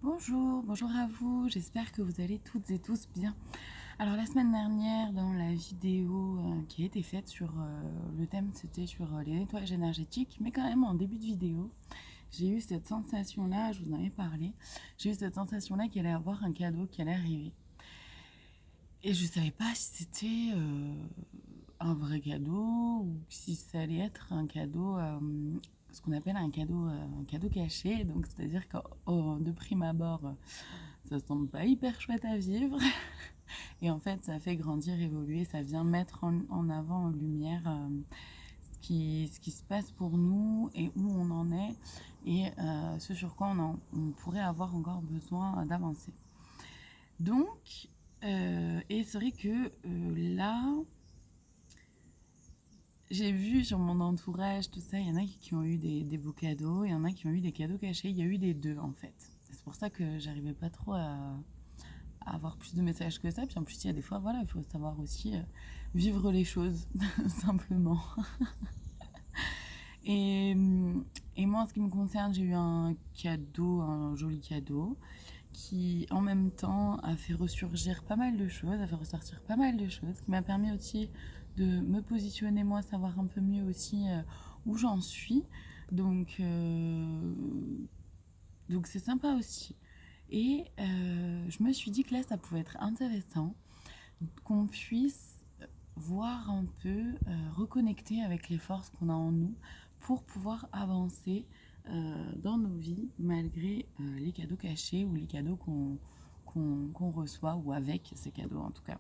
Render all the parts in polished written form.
Bonjour, bonjour à vous, j'espère que vous allez toutes et tous bien. Alors la semaine dernière, dans la vidéo qui a été faite sur le thème, c'était sur les nettoyages énergétiques, mais quand même en début de vidéo, j'ai eu cette sensation-là, je vous en avais parlé, j'ai eu cette sensation-là qu'il allait y avoir un cadeau qui allait arriver. Et je ne savais pas si c'était un vrai cadeau ou si ça allait être un cadeau, ce qu'on appelle un cadeau caché. Donc c'est-à-dire que de prime abord, ça semble pas hyper chouette à vivre. Et en fait, ça fait grandir, évoluer, ça vient mettre en avant, en lumière ce qui se passe pour nous et où on en est et ce sur quoi on pourrait avoir encore besoin d'avancer. Donc, et c'est vrai que là, j'ai vu sur mon entourage, tout ça, il y en a qui ont eu des beaux cadeaux, il y en a qui ont eu des cadeaux cachés, il y a eu des deux en fait. C'est pour ça que j'arrivais pas trop à avoir plus de messages que ça. Puis en plus, il y a des fois, voilà, il faut savoir aussi vivre les choses, simplement. Et, et moi, en ce qui me concerne, j'ai eu un cadeau, un joli cadeau, qui en même temps a fait ressurgir pas mal de choses, a fait ressortir pas mal de choses, qui m'a permis aussi de me positionner moi, savoir un peu mieux aussi où j'en suis. Donc, donc c'est sympa aussi. Et je me suis dit que là, ça pouvait être intéressant qu'on puisse voir un peu, reconnecter avec les forces qu'on a en nous pour pouvoir avancer dans nos vies malgré les cadeaux cachés ou les cadeaux qu'on reçoit ou avec ces cadeaux en tout cas.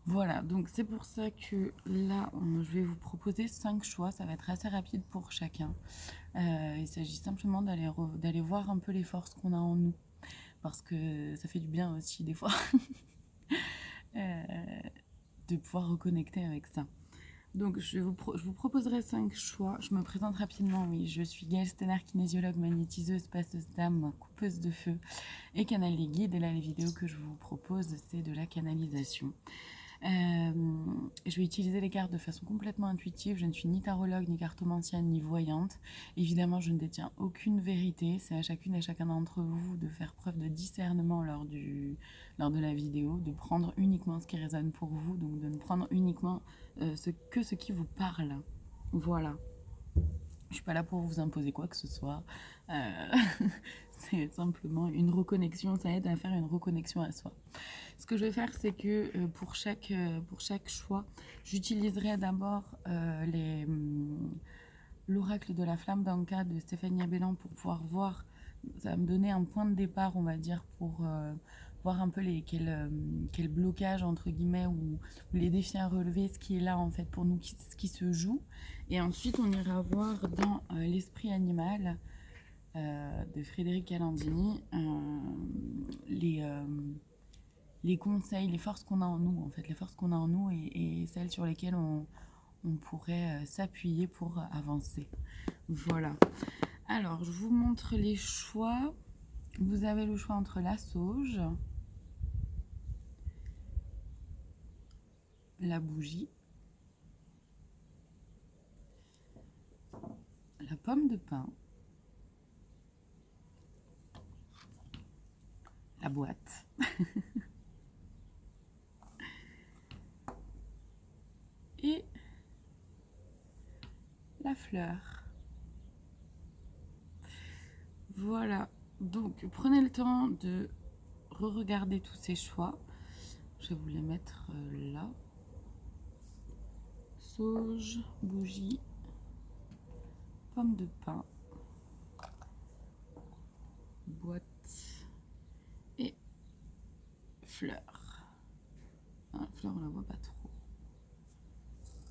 Voilà, donc c'est pour ça que là, je vais vous proposer 5 choix, ça va être assez rapide pour chacun. Il s'agit simplement d'aller voir un peu les forces qu'on a en nous, parce que ça fait du bien aussi des fois euh, de pouvoir reconnecter avec ça. Donc, je vous proposerai 5 choix. Je me présente rapidement, oui. Je suis Gaëlle Stener, kinésiologue, magnétiseuse, passeuse d'âme, coupeuse de feu et canal des guides. Et là, les vidéos que je vous propose, c'est de la canalisation. Je vais utiliser les cartes de façon complètement intuitive. Je ne suis ni tarologue, ni cartomancienne, ni voyante. Évidemment, je ne détiens aucune vérité. C'est à chacune et à chacun d'entre vous de faire preuve de discernement lors de la vidéo, de prendre uniquement ce qui résonne pour vous, donc de ne prendre uniquement ce qui vous parle. Voilà. Je suis pas là pour vous imposer quoi que ce soit. Euh, c'est simplement une reconnexion. Ça aide à faire une reconnexion à soi. Ce que je vais faire, c'est que pour chaque choix, j'utiliserai d'abord l'oracle de la flamme d'Anka de Stéphanie Abellan pour pouvoir voir. Ça va me donner un point de départ, on va dire, pour voir un peu quel blocage, entre guillemets, ou les défis à relever, ce qui est là, en fait, pour nous, ce qui se joue. Et ensuite, on ira voir dans l'esprit animal de Frédéric Galandini les conseils, les forces qu'on a en nous, en fait, les forces qu'on a en nous et celles sur lesquelles on pourrait s'appuyer pour avancer. Voilà. Alors, je vous montre les choix. Vous avez le choix entre la sauge, la bougie, la pomme de pin, la boîte et la fleur. Voilà. Donc, prenez le temps de re-regarder tous ces choix. Je vais vous les mettre là. Sauge, bougie, pomme de pin, boîte et fleurs. Ah, fleurs, on la voit pas trop.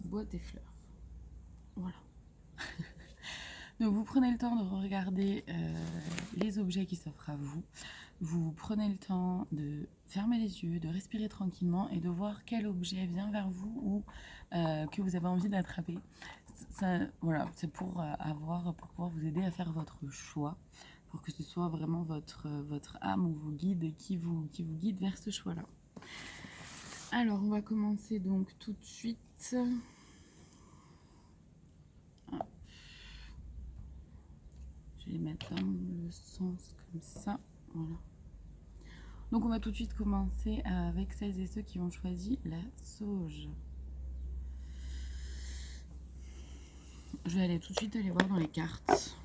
Boîte et fleurs. Voilà. Donc vous prenez le temps de regarder les objets qui s'offrent à vous. Vous prenez le temps de fermer les yeux, de respirer tranquillement et de voir quel objet vient vers vous ou que vous avez envie d'attraper. Ça, voilà, c'est pour pour pouvoir vous aider à faire votre choix, pour que ce soit vraiment votre âme ou vos guides qui vous guide vers ce choix-là. Alors, on va commencer donc tout de suite. Je vais les mettre dans le sens comme ça. Voilà. Donc on va tout de suite commencer avec celles et ceux qui ont choisi la sauge. Je vais aller tout de suite aller voir dans les cartes.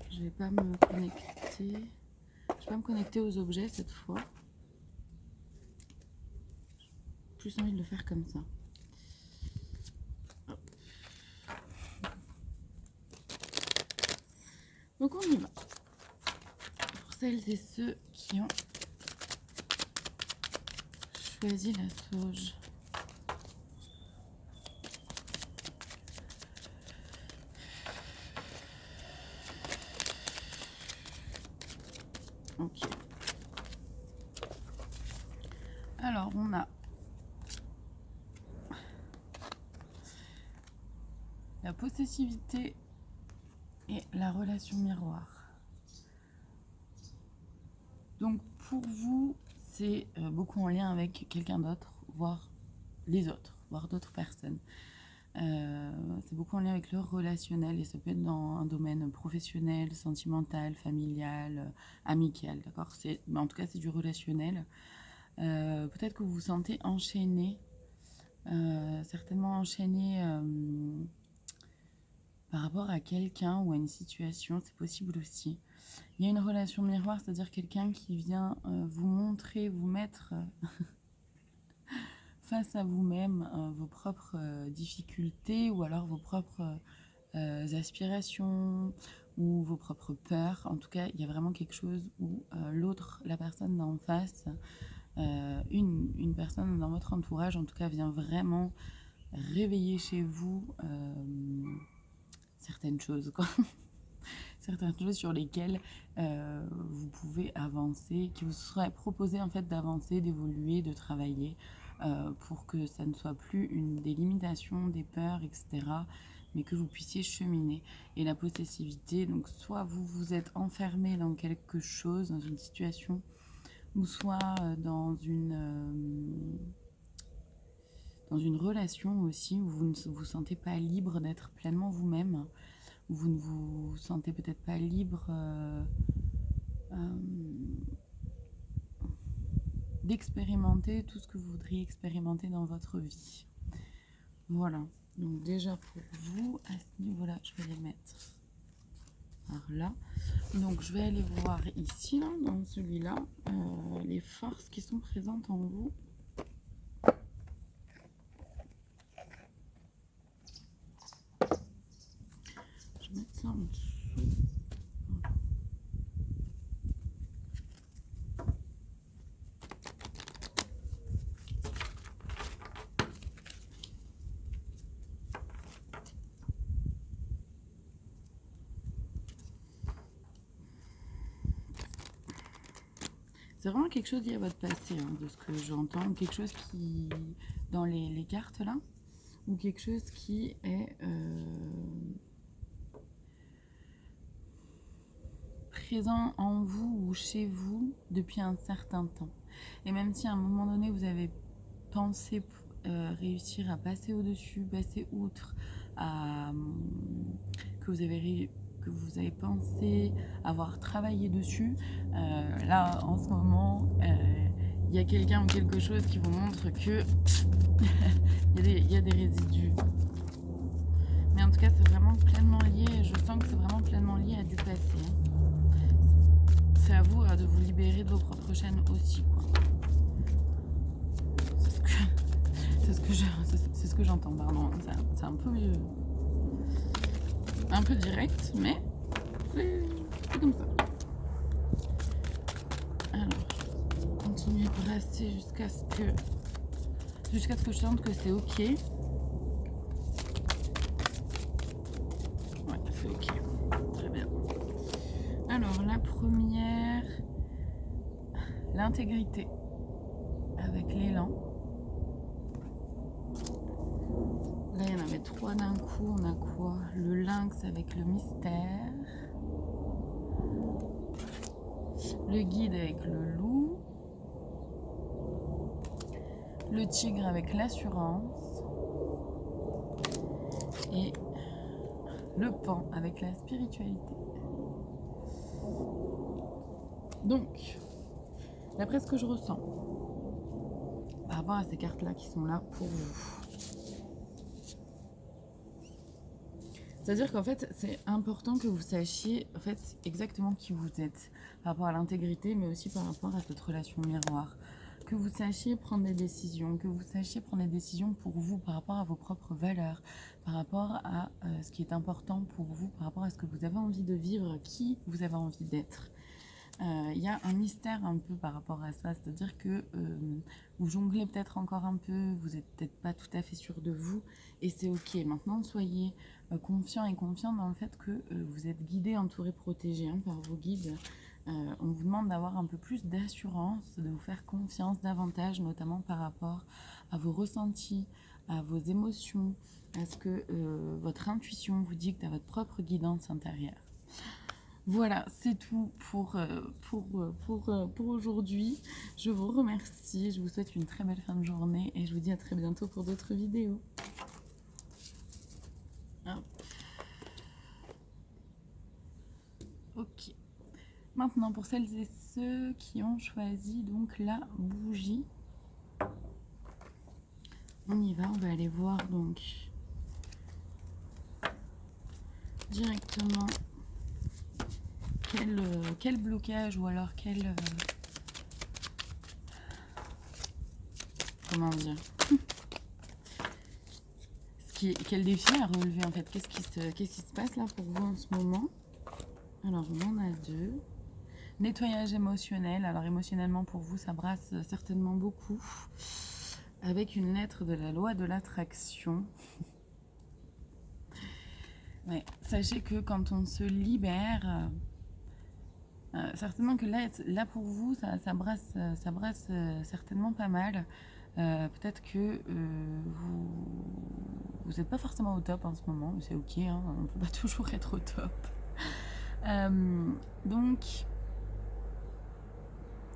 Je vais pas me connecter. Je vais pas me connecter aux objets cette fois. J'ai plus envie de le faire comme ça. Hop. Donc on y va. Pour celles et ceux qui ont choisi la sauge. Ok. Alors, on a la possessivité et la relation miroir. Donc, pour vous, c'est beaucoup en lien avec quelqu'un d'autre, voire les autres, voire d'autres personnes. C'est beaucoup en lien avec le relationnel et ça peut être dans un domaine professionnel, sentimental, familial, amical, d'accord? Mais en tout cas, c'est du relationnel. Peut-être que vous vous sentez enchaîné, certainement enchaîné par rapport à quelqu'un ou à une situation, c'est possible aussi. Il y a une relation miroir, c'est-à-dire quelqu'un qui vient vous montrer, vous mettre face à vous-même vos propres difficultés ou alors vos propres aspirations ou vos propres peurs. En tout cas, il y a vraiment quelque chose où l'autre, la personne d'en face, une personne dans votre entourage, en tout cas, vient vraiment réveiller chez vous certaines choses, quoi. Certaines choses sur lesquelles vous pouvez avancer, qui vous seraient proposées en fait d'avancer, d'évoluer, de travailler pour que ça ne soit plus des limitations, des peurs, etc., mais que vous puissiez cheminer. Et la possessivité, donc soit vous vous êtes enfermé dans quelque chose, dans une situation, ou soit dans une relation aussi où vous ne vous sentez pas libre d'être pleinement vous-même, où vous ne vous sentez peut-être pas libre d'expérimenter tout ce que vous voudriez expérimenter dans votre vie. Voilà, donc déjà pour vous, à ce niveau-là, je vais les mettre par là. Donc je vais aller voir ici, là, dans celui-là, les forces qui sont présentes en vous. Je vais mettre ça en dessous. C'est vraiment quelque chose lié à votre passé, hein, de ce que j'entends, quelque chose qui, dans les cartes là, ou quelque chose qui est présent en vous ou chez vous depuis un certain temps. Et même si à un moment donné vous avez pensé réussir à passer au-dessus, passer outre, que vous avez pensé avoir travaillé dessus, là en ce moment il y a quelqu'un ou quelque chose qui vous montre que il y a des résidus. Mais en tout cas c'est vraiment pleinement lié, je sens que c'est vraiment pleinement lié à du passé. C'est à vous de vous libérer de vos propres chaînes aussi, quoi. C'est ce que j'entends, pardon. C'est un peu direct, mais c'est comme ça. Alors, continuez de brasser jusqu'à ce que je sente que c'est ok. Ouais, c'est ok. Très bien. Alors, la première, l'intégrité avec l'élan. Là, il y en avait 3 d'un coup. On a quoi? Le lynx avec le mystère. Le guide avec le loup. Le tigre avec l'assurance. Et le pan avec la spiritualité. Donc, d'après ce que je ressens, par rapport à ces cartes-là qui sont là pour vous, c'est-à-dire qu'en fait, c'est important que vous sachiez en fait exactement qui vous êtes par rapport à l'intégrité, mais aussi par rapport à cette relation miroir. Que vous sachiez prendre des décisions, que vous sachiez prendre des décisions pour vous, par rapport à vos propres valeurs, par rapport à ce qui est important pour vous, par rapport à ce que vous avez envie de vivre, qui vous avez envie d'être. Il y a un mystère un peu par rapport à ça, c'est-à-dire que vous jonglez peut-être encore un peu, vous n'êtes peut-être pas tout à fait sûr de vous, et c'est ok. Maintenant, soyez confiant et confiant dans le fait que vous êtes guidé, entouré, protégé par vos guides. On vous demande d'avoir un peu plus d'assurance, de vous faire confiance davantage, notamment par rapport à vos ressentis, à vos émotions, à ce que votre intuition vous dicte, à votre propre guidance intérieure. Voilà, c'est tout pour aujourd'hui. Je vous remercie, je vous souhaite une très belle fin de journée et je vous dis à très bientôt pour d'autres vidéos. Hop. Ok. Maintenant, pour celles et ceux qui ont choisi donc la bougie, on y va, on va aller voir donc directement quel blocage ou alors comment dire, quel défi à relever en fait, qu'est-ce qui se passe là pour vous en ce moment. Alors on en a deux. Nettoyage émotionnel. Alors émotionnellement pour vous ça brasse certainement beaucoup, avec une lettre de la loi de l'attraction. Ouais, sachez que quand on se libère, certainement que là pour vous, ça brasse certainement pas mal. Peut-être que vous n'êtes pas forcément au top en ce moment, c'est ok, hein, on ne peut pas toujours être au top. Donc,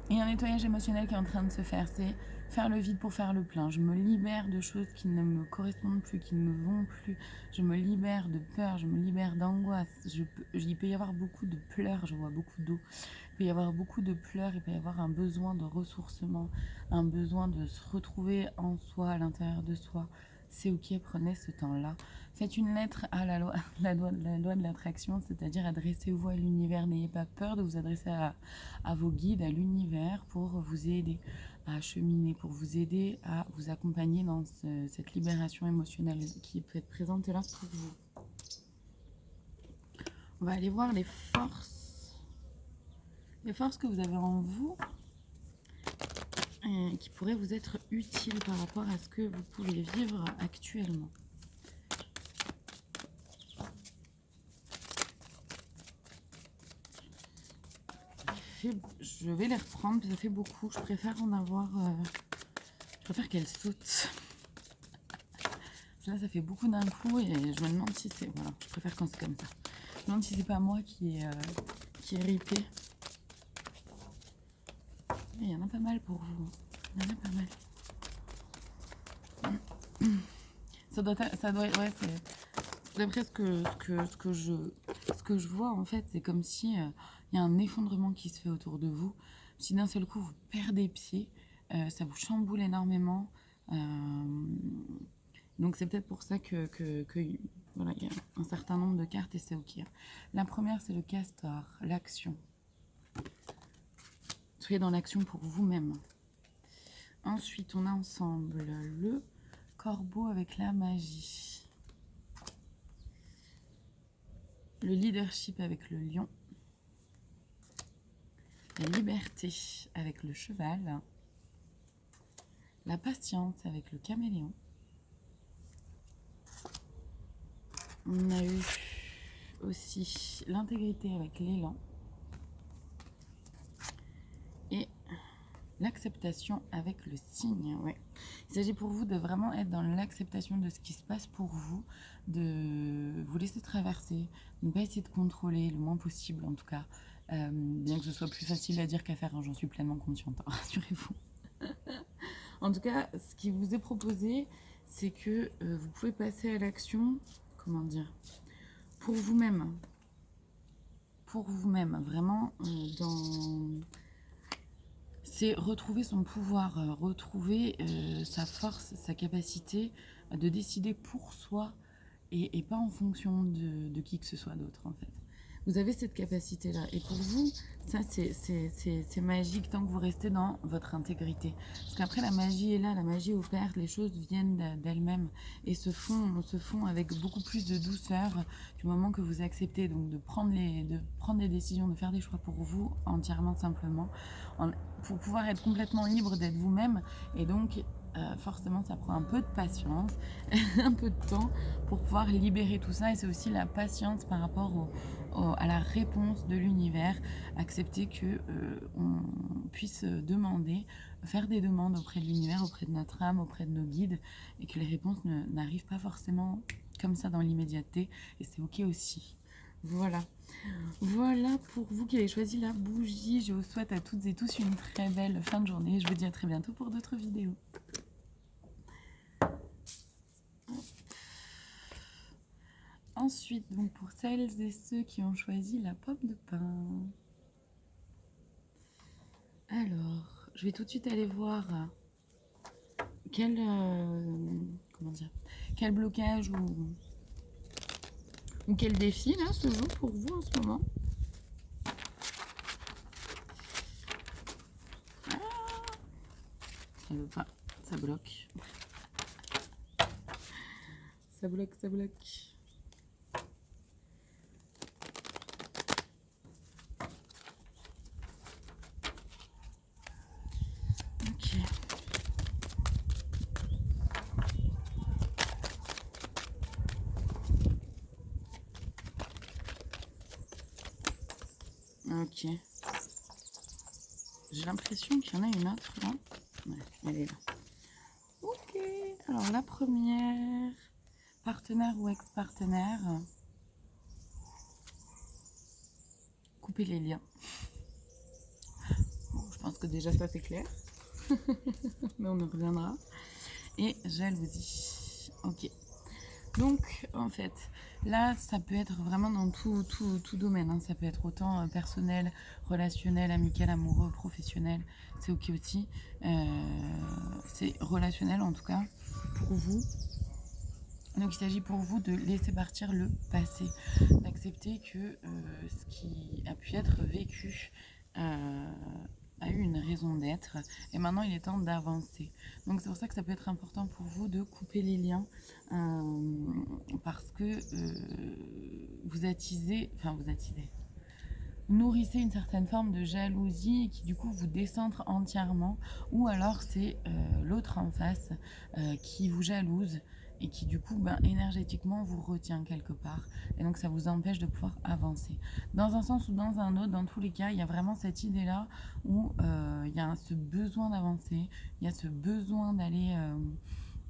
il y a un nettoyage émotionnel qui est en train de se faire, c'est faire le vide pour faire le plein. Je me libère de choses qui ne me correspondent plus, qui ne me vont plus. Je me libère de peur, je me libère d'angoisse. Il peut y avoir beaucoup de pleurs, je vois beaucoup d'eau. Il peut y avoir beaucoup de pleurs, il peut y avoir un besoin de ressourcement, un besoin de se retrouver en soi, à l'intérieur de soi. C'est ok, prenez ce temps-là. Faites une lettre à la loi de l'attraction, c'est-à-dire adressez-vous à l'univers. N'ayez pas peur de vous adresser à vos guides, à l'univers, pour vous aider à cheminer, pour vous aider à vous accompagner dans cette libération émotionnelle qui peut être présente là pour vous. On va aller voir les forces que vous avez en vous qui pourraient vous être utiles par rapport à ce que vous pouvez vivre actuellement. Je vais les reprendre, ça fait beaucoup. Je préfère en avoir... je préfère qu'elles sautent. Là, ça fait beaucoup d'un coup et je me demande si c'est... Voilà, je préfère quand c'est comme ça. Je me demande si c'est pas moi qui est ripé. Il y en a pas mal pour vous. Il y en a pas mal. Ça doit ouais, c'est d'après ce que je vois en fait, c'est comme si il y a un effondrement qui se fait autour de vous. Si d'un seul coup vous perdez pied, ça vous chamboule énormément. Donc c'est peut-être pour ça que voilà, il y a un certain nombre de cartes et c'est ok. La première c'est le castor, l'action. Soyez dans l'action pour vous-même. Ensuite on a ensemble le corbeau avec la magie. Le leadership avec le lion. La liberté avec le cheval. La patience avec le caméléon. On a eu aussi l'intégrité avec l'élan. Et l'acceptation avec le signe. Ouais. Il s'agit pour vous de vraiment être dans l'acceptation de ce qui se passe pour vous, de vous laisser traverser, de ne pas essayer de contrôler le moins possible en tout cas. Bien que ce soit plus facile à dire qu'à faire, hein, j'en suis pleinement consciente, hein, rassurez-vous. En tout cas, ce qui vous est proposé, c'est que vous pouvez passer à l'action, comment dire, pour vous-même. pour vous-même, vraiment, c'est retrouver son pouvoir, retrouver sa force, sa capacité de décider pour soi et pas en fonction de qui que ce soit d'autre, en fait. Vous avez cette capacité-là. Et pour vous, ça, c'est magique tant que vous restez dans votre intégrité. Parce qu'après, la magie est là, la magie opère, les choses viennent d'elles-mêmes et se font avec beaucoup plus de douceur du moment que vous acceptez donc de prendre des décisions, de faire des choix pour vous entièrement simplement, pour pouvoir être complètement libre d'être vous-même. Et donc, forcément, ça prend un peu de patience, un peu de temps pour pouvoir libérer tout ça. Et c'est aussi la patience par rapport à la réponse de l'univers, accepter que on puisse demander, faire des demandes auprès de l'univers, auprès de notre âme, auprès de nos guides, et que les réponses n'arrivent pas forcément comme ça dans l'immédiateté, et c'est ok aussi. Voilà. Voilà pour vous qui avez choisi la bougie. Je vous souhaite à toutes et tous une très belle fin de journée. Je vous dis à très bientôt pour d'autres vidéos. Ensuite, donc pour celles et ceux qui ont choisi la pomme de pin. Alors, je vais tout de suite aller voir quel blocage ou quel défi là se joue pour vous en ce moment. Ça veut pas, ça bloque. Ça bloque, ça bloque. Ok. Ok. J'ai l'impression qu'il y en a une autre là. Ouais, elle est là. Ok. Alors la première, partenaire ou ex-partenaire, couper les liens. Bon, je pense que déjà ça c'est clair. Mais on en reviendra. Et jalousie. Ok. Donc, en fait, là, ça peut être vraiment dans tout domaine. Hein. Ça peut être autant personnel, relationnel, amical, amoureux, professionnel. C'est ok aussi. C'est relationnel, en tout cas, pour vous. Donc, il s'agit pour vous de laisser partir le passé. D'accepter que ce qui a pu être vécu a eu une raison d'être et maintenant il est temps d'avancer. Donc c'est pour ça que ça peut être important pour vous de couper les liens parce que vous nourrissez une certaine forme de jalousie qui du coup vous décentre entièrement, ou alors c'est l'autre en face qui vous jalouse et qui du coup énergétiquement vous retient quelque part, et donc ça vous empêche de pouvoir avancer dans un sens ou dans un autre. Dans tous les cas, il y a vraiment cette idée là où il y a ce besoin d'avancer, il y a ce besoin d'aller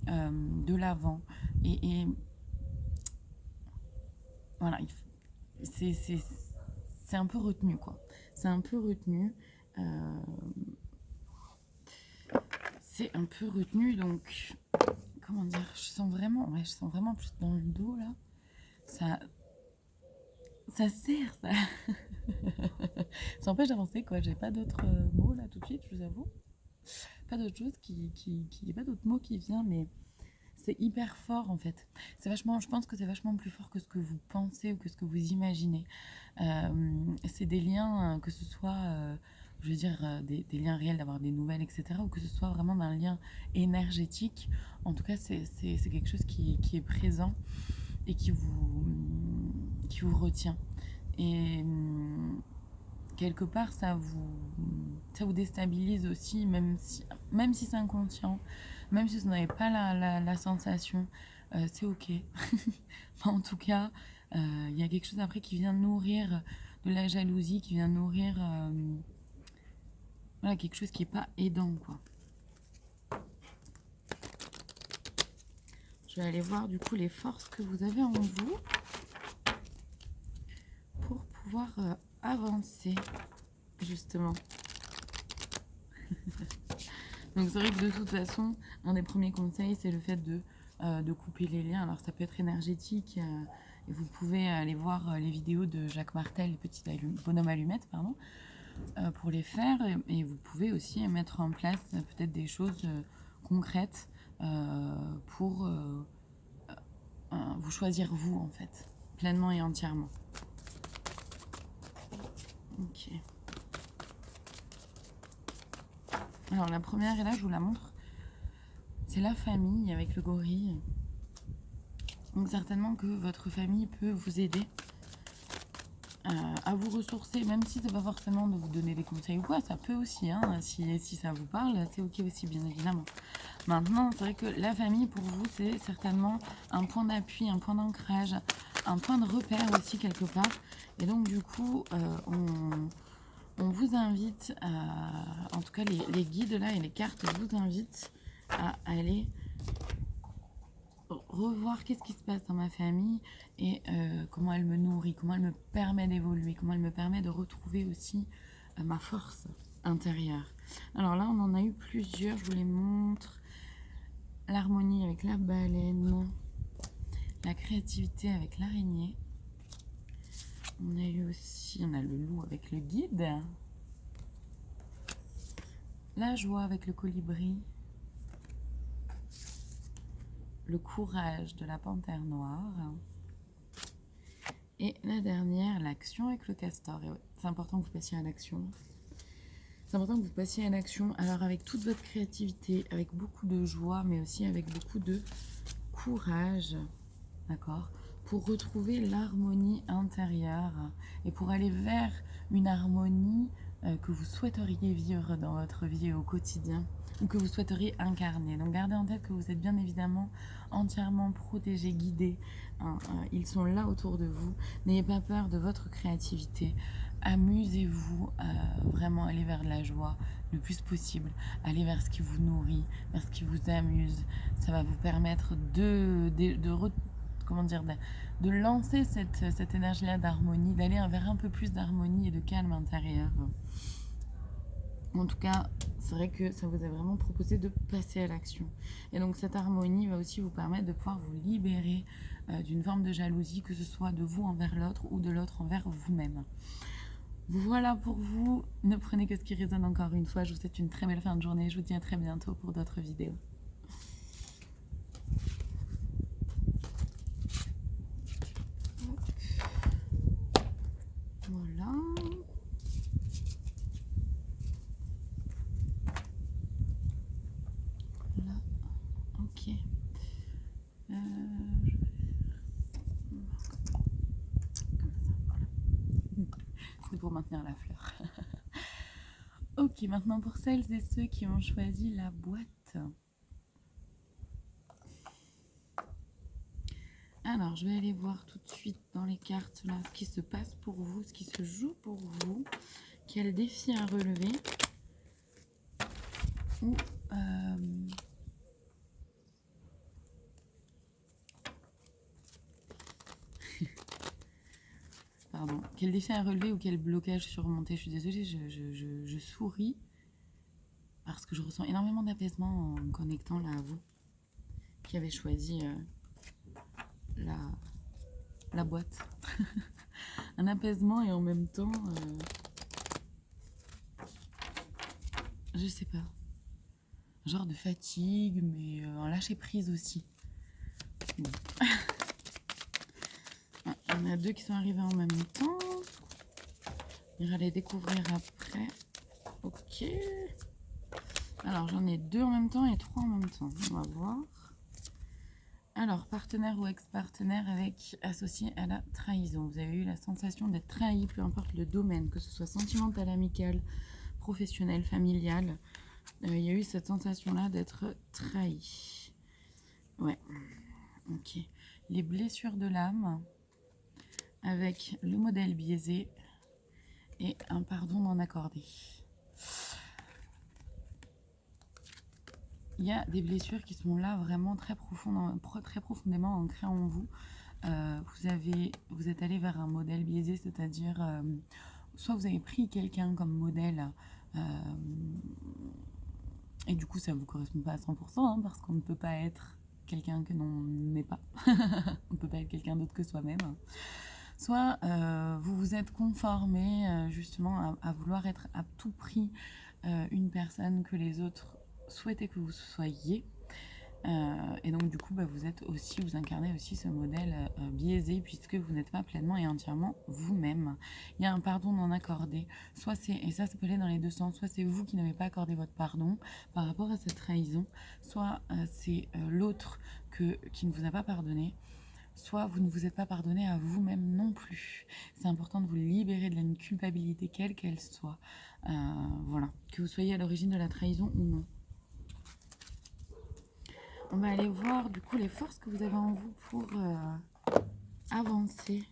de l'avant, et voilà, c'est un peu retenu quoi, c'est un peu retenu c'est un peu retenu. Donc comment dire, je sens vraiment plus dans le dos là, ça sert ça. Ça empêche d'avancer quoi. J'ai pas d'autres mots là tout de suite, je vous avoue, pas d'autre chose pas d'autres mots qui vient, mais c'est hyper fort en fait. C'est vachement, je pense que c'est vachement plus fort que ce que vous pensez ou que ce que vous imaginez. C'est des liens, que ce soit je veux dire des liens réels, d'avoir des nouvelles, etc., ou que ce soit vraiment d'un lien énergétique. En tout cas, c'est quelque chose qui est présent et qui vous retient. Et quelque part, ça vous déstabilise aussi, même si c'est inconscient, même si vous n'avez pas la sensation, c'est ok. En tout cas, il y a quelque chose après qui vient nourrir de la jalousie, qui vient nourrir voilà, quelque chose qui n'est pas aidant, quoi. Je vais aller voir du coup les forces que vous avez en vous pour pouvoir avancer, justement. Donc c'est vrai que de toute façon, un des premiers conseils, c'est le fait de couper les liens. Alors ça peut être énergétique, Et vous pouvez aller voir les vidéos de Jacques Martel, les petits bonhommes allumettes, pardon, pour les faire. Et vous pouvez aussi mettre en place peut-être des choses concrètes pour vous choisir vous, en fait, pleinement et entièrement. Ok. Alors la première, et là je vous la montre, c'est la famille avec le gorille. Donc certainement que votre famille peut vous aider à vous ressourcer, même si c'est pas forcément de vous donner des conseils ou quoi, ça peut aussi, hein, si ça vous parle, c'est ok aussi, bien évidemment. Maintenant, c'est vrai que la famille pour vous, c'est certainement un point d'appui, un point d'ancrage, un point de repère aussi quelque part. Et donc du coup, on vous invite, en tout cas les guides là et les cartes vous invitent à aller revoir qu'est-ce qui se passe dans ma famille et comment elle me nourrit, comment elle me permet d'évoluer, comment elle me permet de retrouver aussi ma force intérieure. Alors là, on en a eu plusieurs, je vous les montre. L'harmonie avec la baleine, la créativité avec l'araignée. On a eu aussi, on a le loup avec le guide, la joie avec le colibri, le courage de la panthère noire. Et la dernière, l'action avec le castor. Et ouais, c'est important que vous passiez à l'action. C'est important que vous passiez à l'action. Alors avec toute votre créativité, avec beaucoup de joie, mais aussi avec beaucoup de courage, d'accord, pour retrouver l'harmonie intérieure et pour aller vers une harmonie que vous souhaiteriez vivre dans votre vie au quotidien ou que vous souhaiteriez incarner. Donc gardez en tête que vous êtes bien évidemment entièrement protégé, guidé. Ils sont là autour de vous. N'ayez pas peur de votre créativité. Amusez-vous, vraiment aller vers la joie le plus possible. Allez vers ce qui vous nourrit, vers ce qui vous amuse. Ça va vous permettre de lancer cette énergie-là d'harmonie, d'aller vers un peu plus d'harmonie et de calme intérieur. En tout cas, c'est vrai que ça vous a vraiment proposé de passer à l'action. Et donc cette harmonie va aussi vous permettre de pouvoir vous libérer d'une forme de jalousie, que ce soit de vous envers l'autre ou de l'autre envers vous-même. Voilà pour vous. Ne prenez que ce qui résonne encore une fois. Je vous souhaite une très belle fin de journée. Je vous dis à très bientôt pour d'autres vidéos. Voilà. Là. Ok. Je vais faire comme ça. Voilà. C'est pour maintenir la fleur. Ok, maintenant pour celles et ceux qui ont choisi la boîte. Alors, je vais aller voir tout de suite dans les cartes là ce qui se passe pour vous, ce qui se joue pour vous, quel défi à relever. Ou pardon, quel défi à relever ou quel blocage surmonter. Je suis désolée, je souris parce que je ressens énormément d'apaisement en me connectant là à vous qui avez choisi la boîte. Un apaisement et en même temps, je sais pas, un genre de fatigue, mais un lâcher prise aussi. Bon. Il y en a deux qui sont arrivés en même temps. On ira les découvrir après. Ok. Alors, j'en ai deux en même temps et trois en même temps. On va voir. Alors, partenaire ou ex-partenaire avec associé à la trahison. Vous avez eu la sensation d'être trahi, peu importe le domaine, que ce soit sentimental, amical, professionnel, familial. Il y a eu cette sensation-là d'être trahi. Ouais. Ok. Les blessures de l'âme avec le modèle biaisé et un pardon non accordé. Il y a des blessures qui sont là vraiment très profondément ancrées en vous. Vous êtes allé vers un modèle biaisé, c'est-à-dire soit vous avez pris quelqu'un comme modèle et du coup ça ne vous correspond pas à 100%, hein, parce qu'on ne peut pas être quelqu'un que l'on n'est pas. On ne peut pas être quelqu'un d'autre que soi-même. Soit vous vous êtes conformé justement à vouloir être à tout prix une personne que les autres souhaitaient que vous soyez. Et donc du coup, vous incarnez aussi ce modèle biaisé puisque vous n'êtes pas pleinement et entièrement vous-même. Il y a un pardon non accordé. Soit c'est, et ça peut aller dans les deux sens, soit c'est vous qui n'avez pas accordé votre pardon par rapport à cette trahison, soit c'est l'autre qui ne vous a pas pardonné, soit vous ne vous êtes pas pardonné à vous-même non plus. C'est important de vous libérer de la culpabilité, quelle qu'elle soit. Voilà, que vous soyez à l'origine de la trahison ou non. On va aller voir du coup les forces que vous avez en vous pour avancer,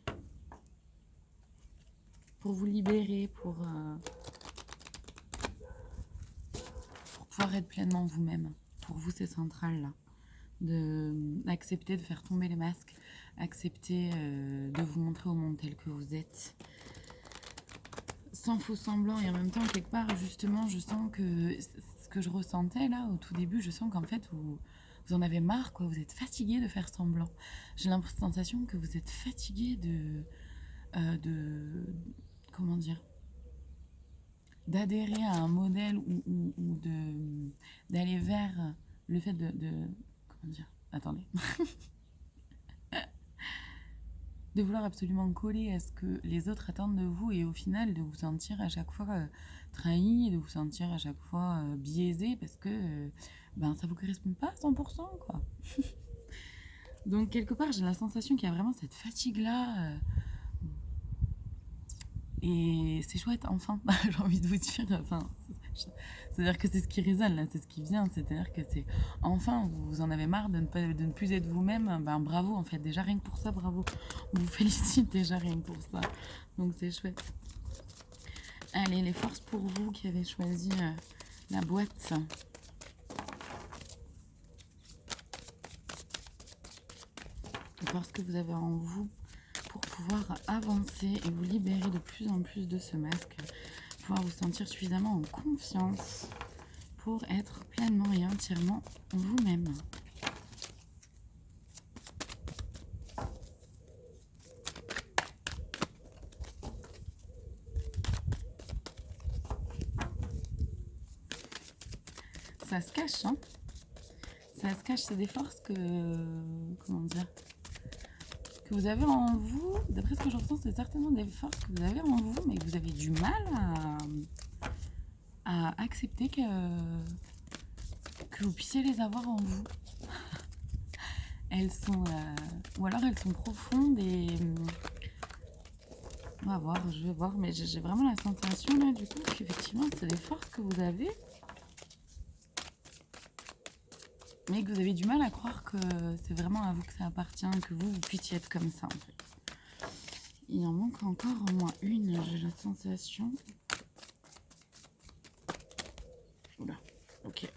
pour vous libérer, pour pouvoir être pleinement vous-même. Pour vous, c'est central là. D'accepter de faire tomber les masques, accepter de vous montrer au monde tel que vous êtes. Sans faux semblant et en même temps, quelque part, justement, je sens que ce que je ressentais là au tout début, je sens qu'en fait, vous en avez marre, quoi. Vous êtes fatigué de faire semblant. J'ai l'impression que vous êtes fatigué comment dire, d'adhérer à un modèle ou d'aller vers le fait comment dire, attendez, de vouloir absolument coller à ce que les autres attendent de vous et au final de vous sentir à chaque fois trahi, de vous sentir à chaque fois biaisé parce que ça vous correspond pas à 100%, quoi. Donc quelque part j'ai la sensation qu'il y a vraiment cette fatigue là et c'est chouette, enfin. J'ai envie de vous dire, c'est-à-dire que c'est ce qui résonne là, c'est ce qui vient, c'est-à-dire que c'est enfin vous en avez marre de ne plus être vous-même. Bravo, en fait, déjà rien que pour ça, bravo, on vous félicite déjà rien que pour ça, donc c'est chouette. Allez, les forces pour vous qui avez choisi la boîte. Les forces que vous avez en vous pour pouvoir avancer et vous libérer de plus en plus de ce masque, pouvoir vous sentir suffisamment en confiance pour être pleinement et entièrement vous-même. Ça se cache, hein. Ça se cache, c'est des forces que... Comment dire, que vous avez en vous. D'après ce que je ressens, c'est certainement des forces que vous avez en vous, mais que vous avez du mal à accepter que vous puissiez les avoir en vous. Elles sont... ou alors elles sont profondes et... On va voir, je vais voir, mais j'ai vraiment la sensation là du coup qu'effectivement c'est des forces que vous avez, mais que vous avez du mal à croire que c'est vraiment à vous que ça appartient, que vous puissiez être comme ça en fait. Il en manque encore au moins une, j'ai la sensation. Oula, ok.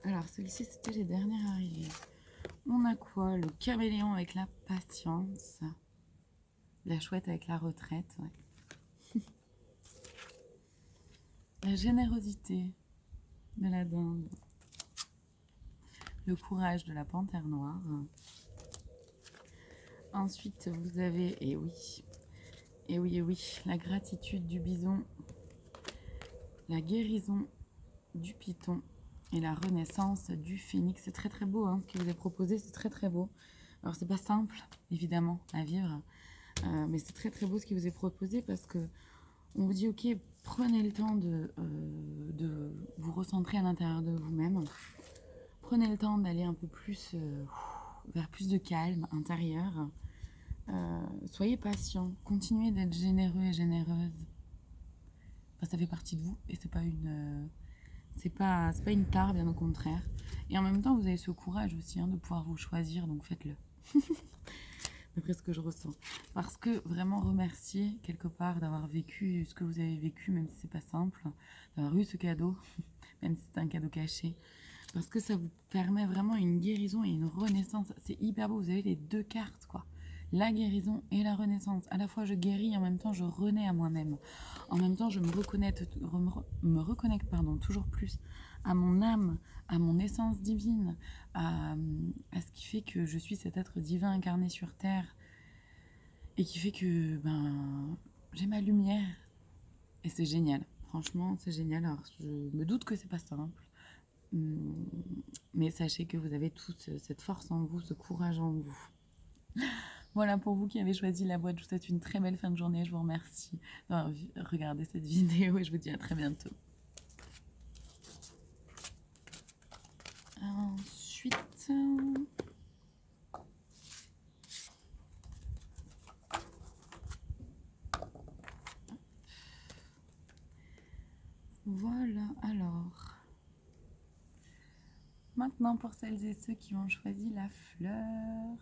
Alors celle-ci c'était les dernières arrivées. On a quoi? Le caméléon avec la patience. La chouette avec la retraite, ouais. La générosité de la dinde. Le courage de la panthère noire. Ensuite, vous avez, et oui, la gratitude du bison, la guérison du python et la renaissance du phénix. C'est très très beau, hein, ce qui vous est proposé, c'est très très beau. Alors c'est pas simple, évidemment, à vivre, mais c'est très très beau ce qui vous est proposé parce que on vous dit, ok, prenez le temps de vous recentrer à l'intérieur de vous-même. Prenez le temps d'aller un peu plus vers plus de calme intérieur. Soyez patient, continuez d'être généreux et généreuse. Ça fait partie de vous et c'est pas une tare, bien au contraire. Et en même temps, vous avez ce courage aussi de pouvoir vous choisir, donc faites-le. D'après ce que je ressens. Parce que vraiment remercier quelque part d'avoir vécu ce que vous avez vécu, même si c'est pas simple, d'avoir eu ce cadeau, même si c'est un cadeau caché. Parce que ça vous permet vraiment une guérison et une renaissance. C'est hyper beau, vous avez les deux cartes, quoi. La guérison et la renaissance. À la fois je guéris, en même temps je renais à moi-même. En même temps je me reconnecte toujours plus à mon âme, à mon essence divine, à ce qui fait que je suis cet être divin incarné sur Terre et qui fait que j'ai ma lumière. Et c'est génial. Franchement, c'est génial. Alors, je me doute que c'est pas simple. Mais sachez que vous avez toute cette force en vous, ce courage en vous. Voilà, pour vous qui avez choisi la boîte, je vous souhaite une très belle fin de journée. Je vous remercie d'avoir regardé cette vidéo et je vous dis à très bientôt. Ensuite... Voilà, alors... Maintenant, pour celles et ceux qui ont choisi la fleur...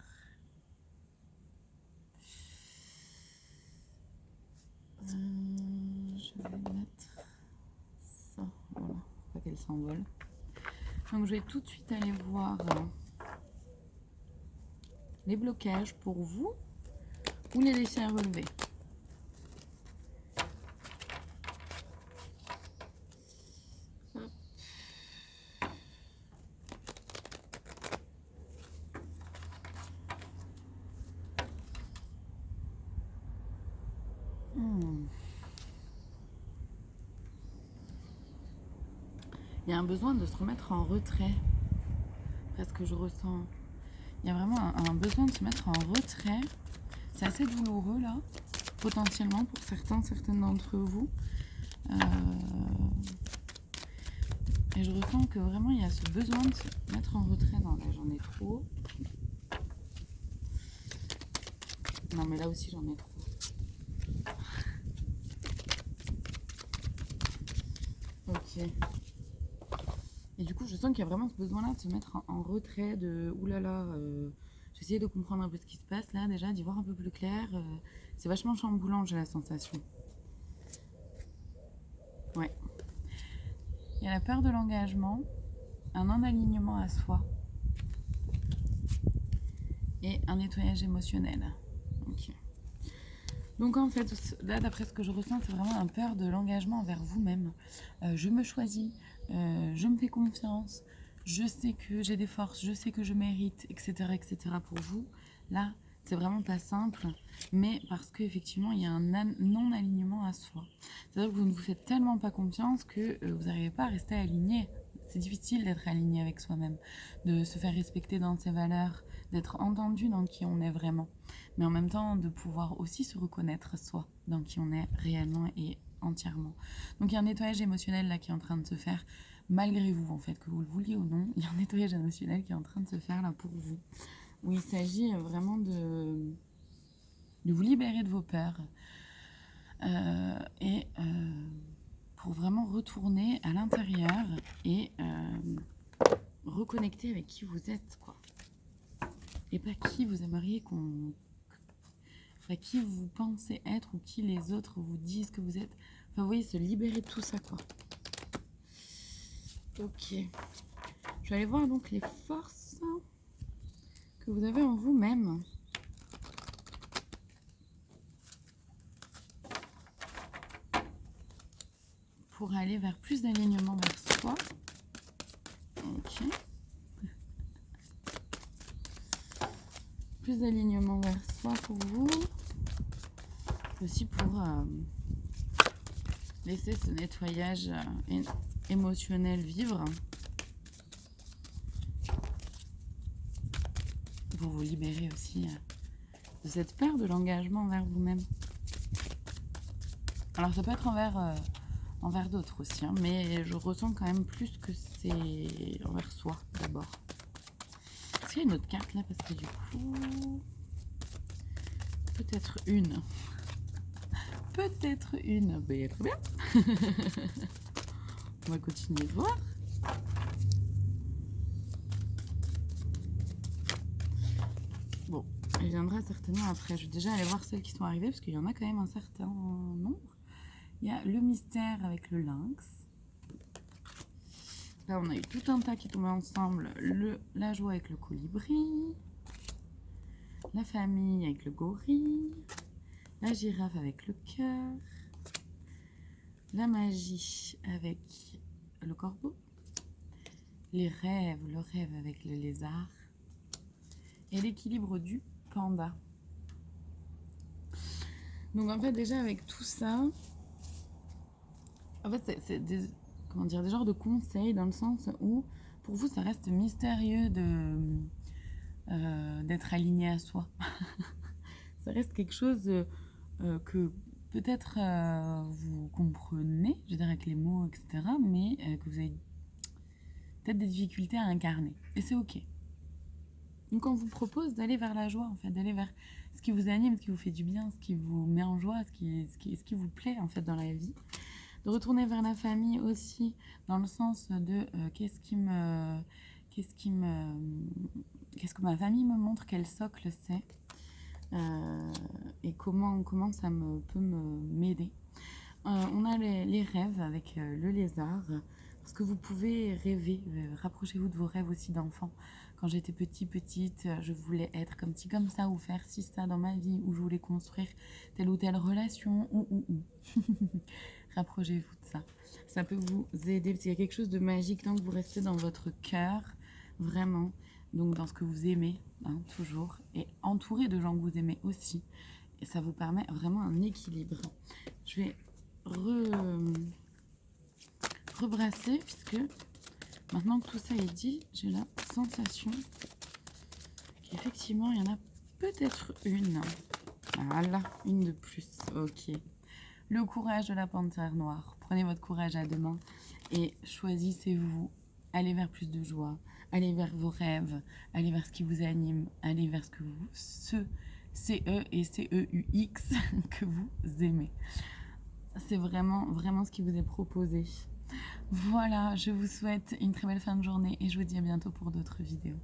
je vais mettre ça, voilà, pas qu'elle s'envole. Donc je vais tout de suite aller voir les blocages pour vous ou les défis à relever. Il y a un besoin de se remettre en retrait, parce que je ressens. Il y a vraiment un besoin de se mettre en retrait. C'est assez douloureux là, potentiellement pour certaines d'entre vous. Et je ressens que vraiment il y a ce besoin de se mettre en retrait. Non, là j'en ai trop. Non, mais là aussi j'en ai trop. Ok. Et du coup, je sens qu'il y a vraiment ce besoin-là de se mettre en retrait, de oulala, j'essaie de comprendre un peu ce qui se passe là, déjà, d'y voir un peu plus clair. C'est vachement chamboulant, j'ai la sensation. Ouais. Il y a la peur de l'engagement, un non-alignement à soi et un nettoyage émotionnel. Ok. Donc en fait, là, d'après ce que je ressens, c'est vraiment un peur de l'engagement envers vous-même. Je me choisis, je me fais confiance, je sais que j'ai des forces, je sais que je mérite, etc., etc. Pour vous, là, c'est vraiment pas simple, mais parce qu'effectivement, il y a un non-alignement à soi. C'est-à-dire que vous ne vous faites tellement pas confiance que vous n'arrivez pas à rester aligné. C'est difficile d'être aligné avec soi-même, de se faire respecter dans ses valeurs, d'être entendu dans qui on est vraiment. Mais en même temps, de pouvoir aussi se reconnaître soi, dans qui on est réellement et entièrement. Donc il y a un nettoyage émotionnel là qui est en train de se faire, malgré vous en fait, que vous le vouliez ou non, il y a un nettoyage émotionnel qui est en train de se faire là pour vous, où il s'agit vraiment de vous libérer de vos peurs et pour vraiment retourner à l'intérieur et reconnecter avec qui vous êtes, quoi. Et pas qui vous aimeriez qu'on... Enfin, qui vous pensez être ou qui les autres vous disent que vous êtes. Enfin, vous voyez, se libérer de tout ça, quoi. Ok. Je vais aller voir donc les forces que vous avez en vous-même. Pour aller vers plus d'alignement vers soi. Ok. Plus d'alignement vers soi pour vous. Aussi pour laisser ce nettoyage émotionnel vivre. Pour vous libérer aussi de cette peur de l'engagement envers vous-même. Alors ça peut être envers d'autres aussi, hein, mais je ressens quand même plus que c'est envers soi d'abord. Est-ce qu'il y a une autre carte là? Parce que du coup... Peut-être une. Peut-être une. Ben, très bien. On va continuer de voir. Bon, elle viendra certainement après. Je vais déjà aller voir celles qui sont arrivées, parce qu'il y en a quand même un certain nombre. Il y a le mystère avec le lynx. Là, on a eu tout un tas qui tombaient ensemble. La joie avec le colibri. La famille avec le gorille. La girafe avec le cœur. La magie avec le corbeau. les rêves, le rêve avec le lézard et l'équilibre du panda. Donc en fait déjà avec tout ça, en fait c'est des, comment dire, des genres de conseils dans le sens où pour vous ça reste mystérieux d'être aligné à soi. Ça reste quelque chose que peut-être vous comprenez, je veux dire avec les mots, etc., mais que vous avez peut-être des difficultés à incarner. Et c'est ok. Donc on vous propose d'aller vers la joie, en fait, d'aller vers ce qui vous anime, ce qui vous fait du bien, ce qui vous met en joie, ce qui vous plaît, en fait, dans la vie. De retourner vers la famille aussi, dans le sens de qu'est-ce que ma famille me montre, quel socle c'est, et comment ça peut m'aider. On a les rêves avec le lézard, parce que vous pouvez rêver, rapprochez-vous de vos rêves aussi d'enfant. Quand j'étais petite, je voulais être comme ci, comme ça, ou faire ci, ça dans ma vie, ou je voulais construire telle ou telle relation, ou. Rapprochez-vous de ça. Ça peut vous aider, parce qu'il y a quelque chose de magique tant que vous restez dans votre cœur, vraiment, donc dans ce que vous aimez, hein, toujours, et entouré de gens que vous aimez aussi. Et ça vous permet vraiment un équilibre. Je vais rebrasser, puisque maintenant que tout ça est dit, j'ai la sensation qu'effectivement, il y en a peut-être une. Voilà, une de plus. Ok. Le courage de la panthère noire. Prenez votre courage à deux mains et choisissez-vous. Allez vers plus de joie. Allez vers vos rêves. Allez vers ce qui vous anime. Allez vers ce que vous... C-E et C-E-U-X que vous aimez. C'est vraiment, vraiment ce qui vous est proposé. Voilà, je vous souhaite une très belle fin de journée et je vous dis à bientôt pour d'autres vidéos.